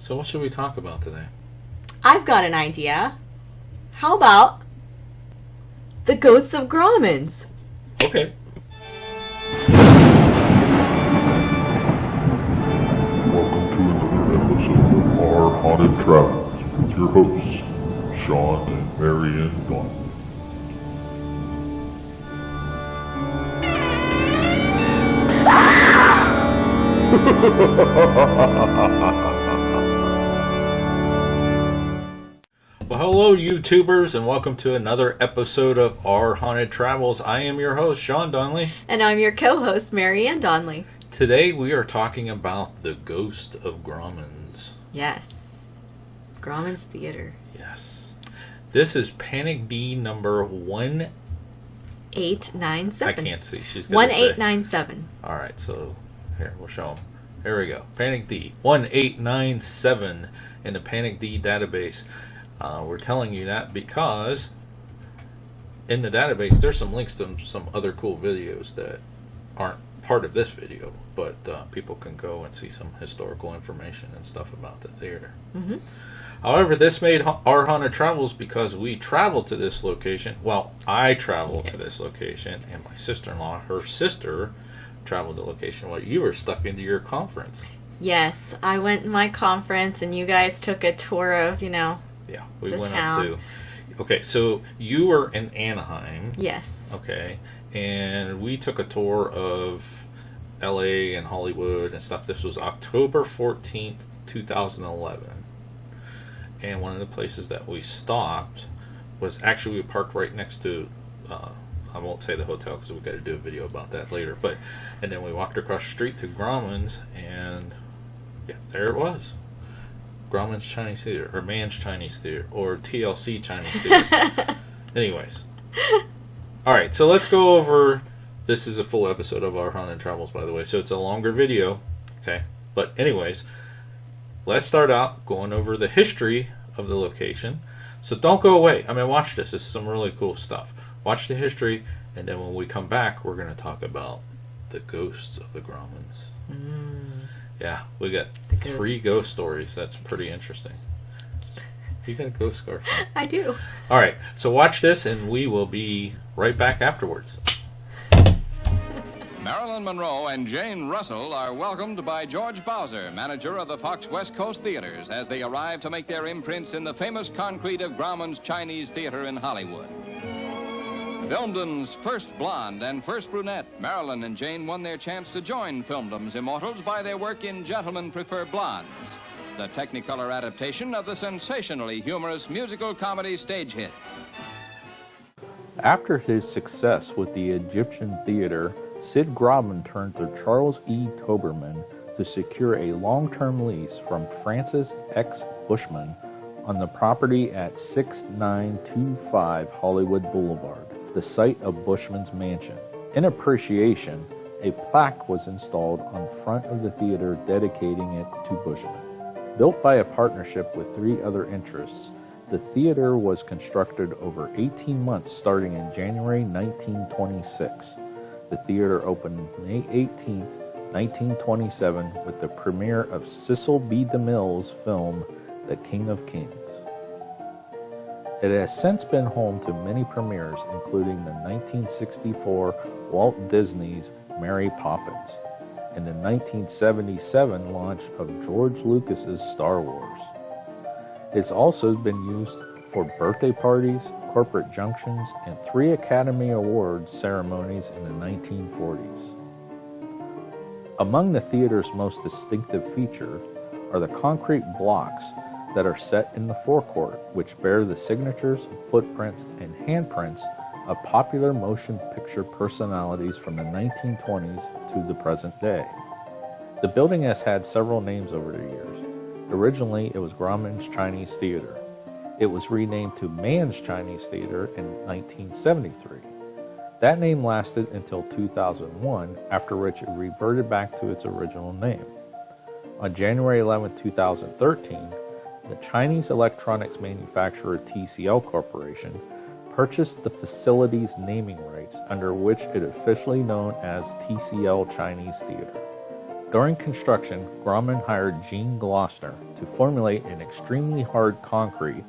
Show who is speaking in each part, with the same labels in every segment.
Speaker 1: So what should we talk about today?
Speaker 2: I've got an idea. How about the ghosts of GRAUMAN'S?
Speaker 1: Okay.
Speaker 3: Welcome to another episode of Our Haunted Travels with your hosts, Sean and Marianne Gauntlet.
Speaker 1: Well, hello YouTubers, and welcome to another episode of Our Haunted Travels. I am your host, Sean Donnelly.
Speaker 2: And I'm your co-host, Marianne Donnelly.
Speaker 1: Today we are talking about the ghost of GRAUMAN'S.
Speaker 2: Yes. GRAUMAN'S Theater.
Speaker 1: Yes. This is Panic D number
Speaker 2: 1897.
Speaker 1: I can't see. She's going to say.
Speaker 2: 1897.
Speaker 1: All right, so here, we'll show them. Here we go. Panic D 1897 in the Panic D database. We're telling you that because in the database there's some links to some other cool videos that aren't part of this video, but people can go and see some historical information and stuff about the theater.
Speaker 2: Mm-hmm.
Speaker 1: However, this made Our Haunted Travels because we traveled to this location. Well, I traveled to this location, and my sister-in-law, her sister, traveled to the location while you were stuck into your conference.
Speaker 2: Yes, I went in my conference and you guys took a tour of,
Speaker 1: Yeah, we went
Speaker 2: town.
Speaker 1: up to... Okay, so you were in Anaheim.
Speaker 2: Yes.
Speaker 1: Okay, and we took a tour of LA and Hollywood and stuff. This was October 14th, 2011. And one of the places that we stopped was actually we parked right next to... I won't say the hotel because we've got to do a video about that later. And then we walked across the street to GRAUMAN'S, and yeah, there it was. GRAUMAN'S Chinese Theatre, or Mann's Chinese Theatre, or TLC Chinese Theatre. Anyways. Alright, so let's go over... This is a full episode of Our Haunted Travels, by the way, so it's a longer video. Okay, but anyways, let's start out going over the history of the location. So don't go away. I mean, watch this. This is some really cool stuff. Watch the history, and then when we come back, we're going to talk about the ghosts of the GRAUMAN'S. Yeah, we got 3 ghost stories. That's pretty interesting. You got a ghost scarf?
Speaker 2: I do.
Speaker 1: All right, so watch this, and we will be right back afterwards.
Speaker 4: Marilyn Monroe and Jane Russell are welcomed by George Bowser, manager of the Fox West Coast Theaters, as they arrive to make their imprints in the famous concrete of GRAUMAN'S Chinese Theatre in Hollywood. Filmdom's first blonde and first brunette, Marilyn and Jane won their chance to join Filmdom's immortals by their work in Gentlemen Prefer Blondes, the Technicolor adaptation of the sensationally humorous musical comedy stage hit.
Speaker 5: After his success with the Egyptian theater, Sid Grauman turned to Charles E. Toberman to secure a long-term lease from Francis X. Bushman on the property at 6925 Hollywood Boulevard, the site of Bushman's mansion. In appreciation, a plaque was installed on front of the theater dedicating it to Bushman. Built by a partnership with 3 other interests, the theater was constructed over 18 months starting in January 1926. The theater opened May 18, 1927 with the premiere of Cecil B. DeMille's film, The King of Kings. It has since been home to many premieres, including the 1964 Walt Disney's Mary Poppins and the 1977 launch of George Lucas's Star Wars. It's also been used for birthday parties, corporate junctions, and 3 Academy Awards ceremonies in the 1940s. Among the theater's most distinctive features are the concrete blocks that are set in the forecourt, which bear the signatures, footprints, and handprints of popular motion picture personalities from the 1920s to the present day. The building has had several names over the years. Originally, it was GRAUMAN'S Chinese Theatre. It was renamed to Mann's Chinese Theatre in 1973. That name lasted until 2001, after which it reverted back to its original name. On January 11, 2013, the Chinese electronics manufacturer TCL Corporation purchased the facility's naming rights, under which it officially known as TCL Chinese Theatre. During construction, Grauman hired Gene Glossner to formulate an extremely hard concrete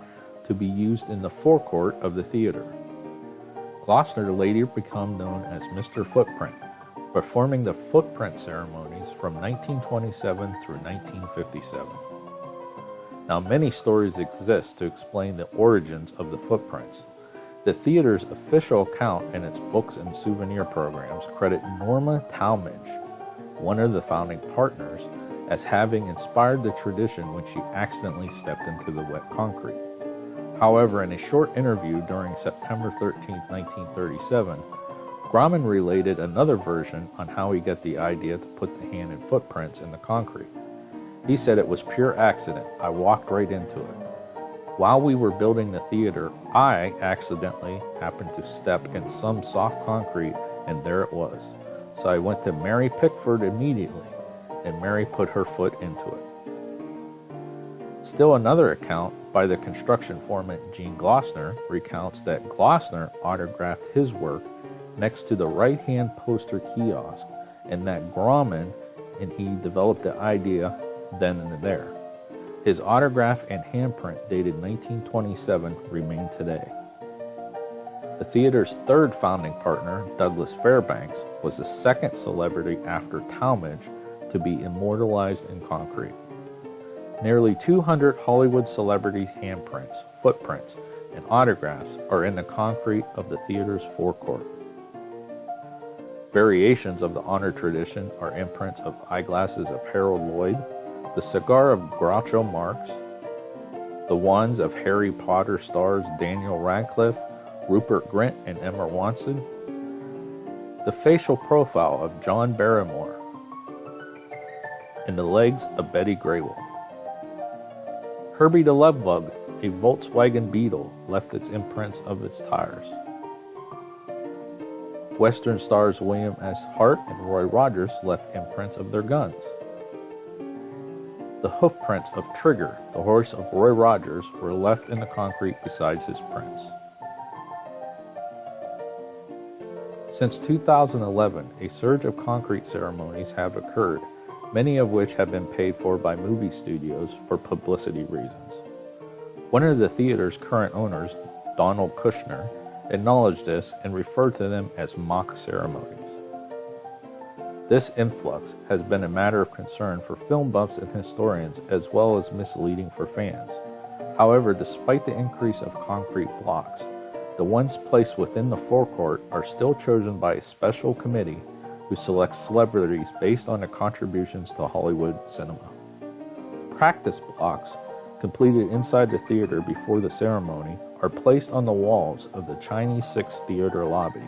Speaker 5: to be used in the forecourt of the theater. Glossner later became known as Mr. Footprint, performing the footprint ceremonies from 1927 through 1957. Now, many stories exist to explain the origins of the footprints. The theater's official account in its books and souvenir programs credit Norma Talmadge, one of the founding partners, as having inspired the tradition when she accidentally stepped into the wet concrete. However, in a short interview during September 13, 1937, Grauman related another version on how he got the idea to put the hand and footprints in the concrete. He said it was pure accident. I walked right into it. While we were building the theater, I accidentally happened to step in some soft concrete, and there it was. So I went to Mary Pickford immediately, and Mary put her foot into it. Still another account by the construction foreman Gene Glossner recounts that Glossner autographed his work next to the right-hand poster kiosk, and that Grauman and he developed the idea then and there. His autograph and handprint dated 1927 remain today. The theater's third founding partner, Douglas Fairbanks, was the second celebrity after Talmadge to be immortalized in concrete. Nearly 200 Hollywood celebrity handprints, footprints, and autographs are in the concrete of the theater's forecourt. Variations of the honor tradition are imprints of eyeglasses of Harold Lloyd, the cigar of Groucho Marx, the ones of Harry Potter stars Daniel Radcliffe, Rupert Grint, and Emma Watson, the facial profile of John Barrymore, and the legs of Betty Grable. Herbie the Love Bug, a Volkswagen Beetle, left its imprints of its tires. Western stars William S. Hart and Roy Rogers left imprints of their guns. The hoofprints of Trigger, the horse of Roy Rogers, were left in the concrete besides his prints. Since 2011, a surge of concrete ceremonies have occurred, many of which have been paid for by movie studios for publicity reasons. One of the theater's current owners, Donald Kushner, acknowledged this and referred to them as mock ceremonies. This influx has been a matter of concern for film buffs and historians, as well as misleading for fans. However, despite the increase of concrete blocks, the ones placed within the forecourt are still chosen by a special committee who selects celebrities based on their contributions to Hollywood cinema. Practice blocks, completed inside the theater before the ceremony, are placed on the walls of the Chinese Theatre lobby,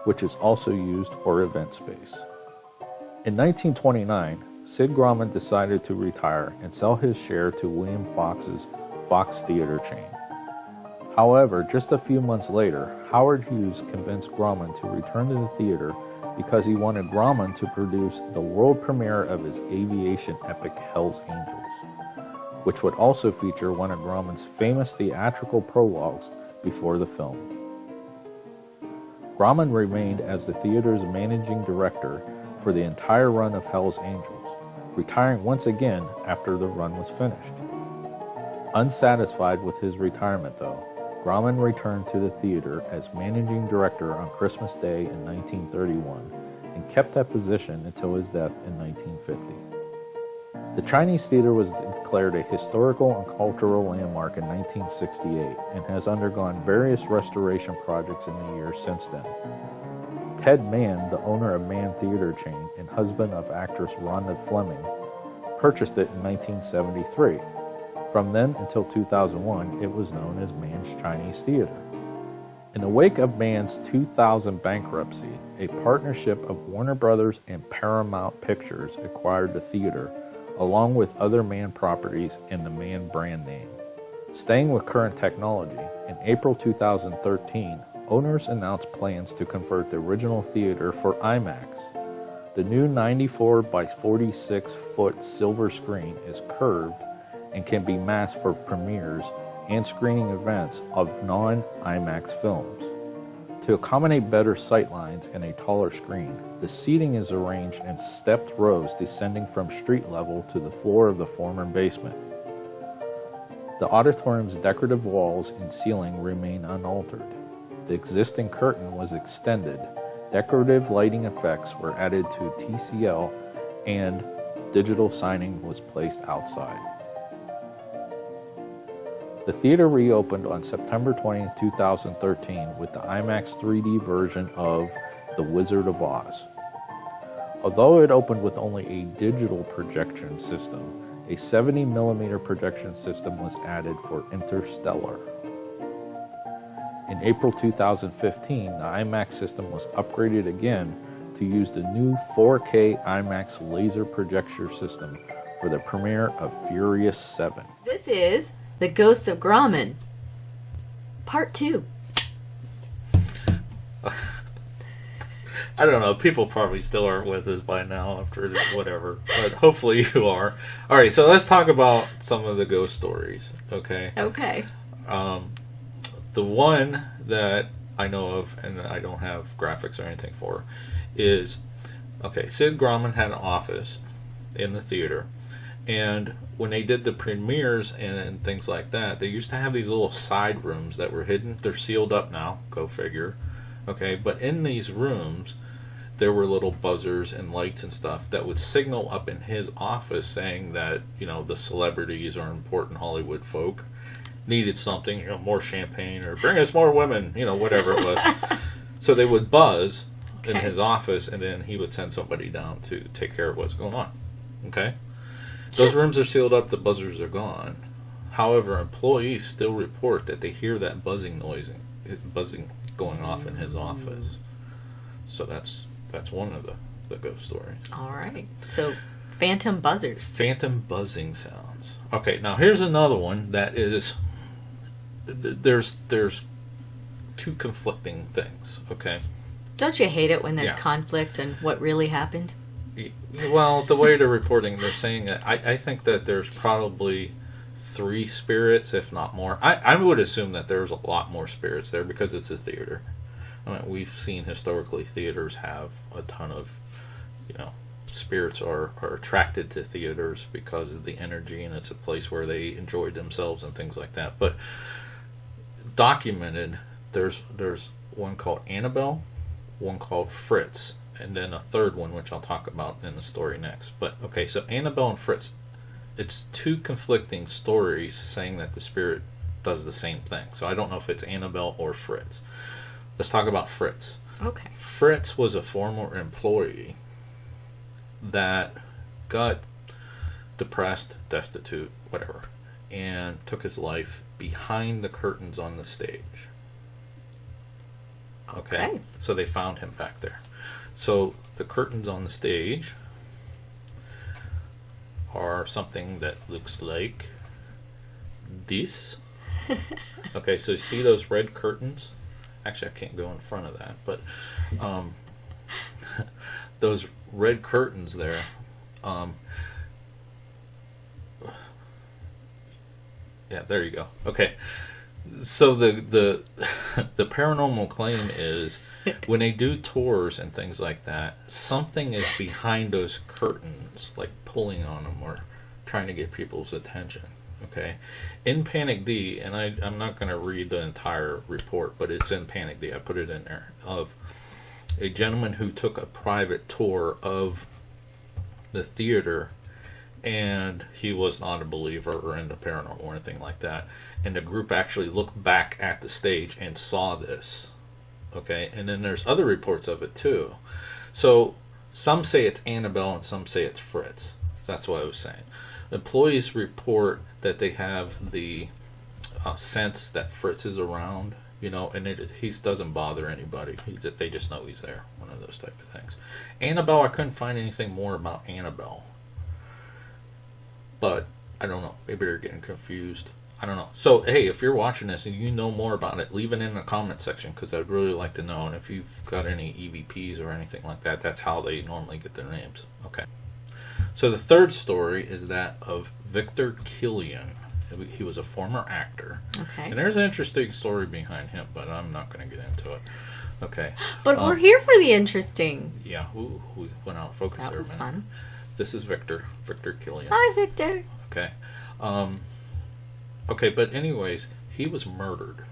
Speaker 5: which is also used for event space. In 1929, Sid Grauman decided to retire and sell his share to William Fox's Fox Theater chain. However, just a few months later, Howard Hughes convinced Grauman to return to the theater because he wanted Grauman to produce the world premiere of his aviation epic Hell's Angels, which would also feature one of Grauman's famous theatrical prologues before the film. Grauman remained as the theater's managing director for the entire run of Hell's Angels, retiring once again after the run was finished. Unsatisfied with his retirement, though, Grauman returned to the theater as managing director on Christmas Day in 1931 and kept that position until his death in 1950. The Chinese Theatre was declared a historical and cultural landmark in 1968 and has undergone various restoration projects in the years since then. Ted Mann, the owner of Mann Theatre chain and husband of actress Rhonda Fleming, purchased it in 1973. From then until 2001, it was known as Mann's Chinese Theatre. In the wake of Mann's 2000 bankruptcy, a partnership of Warner Brothers and Paramount Pictures acquired the theater, along with other Mann properties and the Mann brand name. Staying with current technology, in April 2013, owners announced plans to convert the original theater for IMAX. The new 94 by 46 foot silver screen is curved and can be masked for premieres and screening events of non-IMAX films. To accommodate better sight lines and a taller screen, the seating is arranged in stepped rows descending from street level to the floor of the former basement. The auditorium's decorative walls and ceiling remain unaltered. The existing curtain was extended. Decorative lighting effects were added to TCL, and digital signage was placed outside. The theater reopened on September 20, 2013 with the IMAX 3D version of The Wizard of Oz. Although it opened with only a digital projection system, a 70mm projection system was added for Interstellar. In April 2015, the IMAX system was upgraded again to use the new 4K IMAX laser projector system for the premiere of Furious 7.
Speaker 2: This is The Ghosts of Grauman, Part 2.
Speaker 1: I don't know. People probably still aren't with us by now after this, whatever. But hopefully you are. All right, so let's talk about some of the ghost stories, okay?
Speaker 2: Okay.
Speaker 1: The one that I know of, and I don't have graphics or anything for, is, okay, Sid Grauman had an office in the theater, and when they did the premieres and things like that, they used to have these little side rooms that were hidden. They're sealed up now, go figure. Okay, but in these rooms, there were little buzzers and lights and stuff that would signal up in his office saying that, you know, the celebrities or important Hollywood folk needed something, you know, more champagne or bring us more women, you know, whatever it was. So they would buzz in his office, and then he would send somebody down to take care of what's going on. Okay? Those rooms are sealed up, the buzzers are gone. However, employees still report that they hear that buzzing going off in his office. So that's one of the ghost stories.
Speaker 2: All right. So, phantom buzzers.
Speaker 1: Phantom buzzing sounds. Okay, now here's another one that is there's two conflicting things, okay?
Speaker 2: Don't you hate it when there's
Speaker 1: Yeah.
Speaker 2: conflict and what really happened?
Speaker 1: Well, the way they're reporting, they're saying that I think that there's probably 3 spirits, if not more. I would assume that there's a lot more spirits there because it's a theater. I mean, we've seen historically theaters have a ton of, you know, spirits are attracted to theaters because of the energy, and it's a place where they enjoyed themselves and things like that. But documented, there's one called Annabelle, one called Fritz, and then a third one which I'll talk about in the story next. But okay, so Annabelle and Fritz, it's 2 conflicting stories saying that the spirit does the same thing. So I don't know if it's Annabelle or Fritz. Let's talk about Fritz.
Speaker 2: Okay.
Speaker 1: Fritz was a former employee that got depressed, destitute, whatever, and took his life behind the curtains on the stage. Okay. So they found him back there. So the curtains on the stage are something that looks like this. Okay, so you see those red curtains? Actually, I can't go in front of that, but those red curtains there, yeah, there you go. Okay, so the paranormal claim is when they do tours and things like that, something is behind those curtains, like pulling on them or trying to get people's attention. Okay, in Panic D, and I'm not going to read the entire report, but it's in Panic D. I put it in there, of a gentleman who took a private tour of the theater, and he was not a believer or into paranormal or anything like that. And the group actually looked back at the stage and saw this. Okay, and then there's other reports of it too. So some say it's Annabelle and some say it's Fritz. That's what I was saying. Employees report that they have the sense that Fritz is around, you know, and he doesn't bother anybody. They just know he's there. One of those type of things. Annabelle, I couldn't find anything more about Annabelle. But I don't know. Maybe they're getting confused. I don't know. So, hey, if you're watching this and you know more about it, leave it in the comment section because I'd really like to know. And if you've got any EVPs or anything like that, that's how they normally get their names. Okay. So the third story is that of Victor Killian. He was a former actor.
Speaker 2: Okay.
Speaker 1: And there's an interesting story behind him, but I'm not going to get into it. Okay.
Speaker 2: But we're here for the interesting.
Speaker 1: Yeah, we went out of focus
Speaker 2: That
Speaker 1: there.
Speaker 2: was fun.
Speaker 1: This is Victor Killian.
Speaker 2: Hi, Victor.
Speaker 1: Okay. Okay, but anyways, he was murdered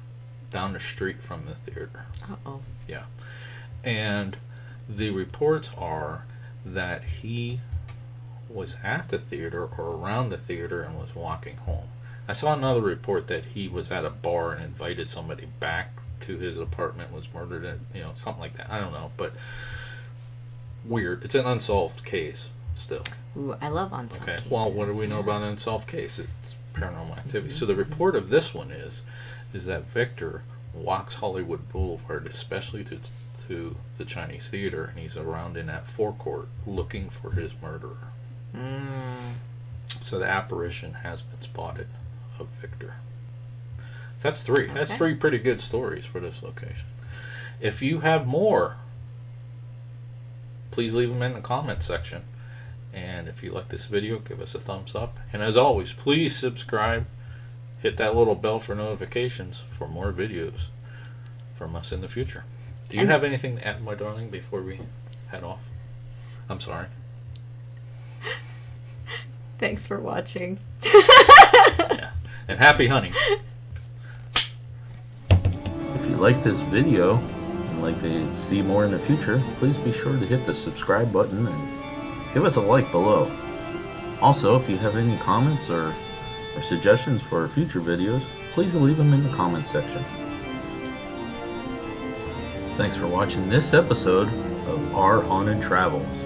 Speaker 1: down the street from the theater.
Speaker 2: Uh-oh.
Speaker 1: Yeah. And the reports are that he was at the theater or around the theater and was walking home. I saw another report that he was at a bar and invited somebody back to his apartment, was murdered, and something like that. I don't know, but weird. It's an unsolved case still.
Speaker 2: Ooh, I love unsolved
Speaker 1: Okay.
Speaker 2: cases.
Speaker 1: Well, what do we know about an unsolved case? It's paranormal activity. So the report of this one is that Victor walks Hollywood Boulevard, especially to the Chinese Theater, and he's around in that forecourt looking for his murderer. So the apparition has been spotted of Victor. So that's 3. Okay. That's 3 pretty good stories for this location. If you have more, please leave them in the comment section. And if you like this video, give us a thumbs up. And as always, please subscribe. Hit that little bell for notifications for more videos from us in the future. Do you have anything to add, my darling, before we head off? I'm sorry.
Speaker 2: Thanks for watching.
Speaker 1: Yeah. And happy hunting. If you like this video and like to see more in the future, please be sure to hit the subscribe button and give us a like below. Also, if you have any comments or suggestions for future videos, please leave them in the comment section. Thanks for watching this episode of Our Haunted Travels.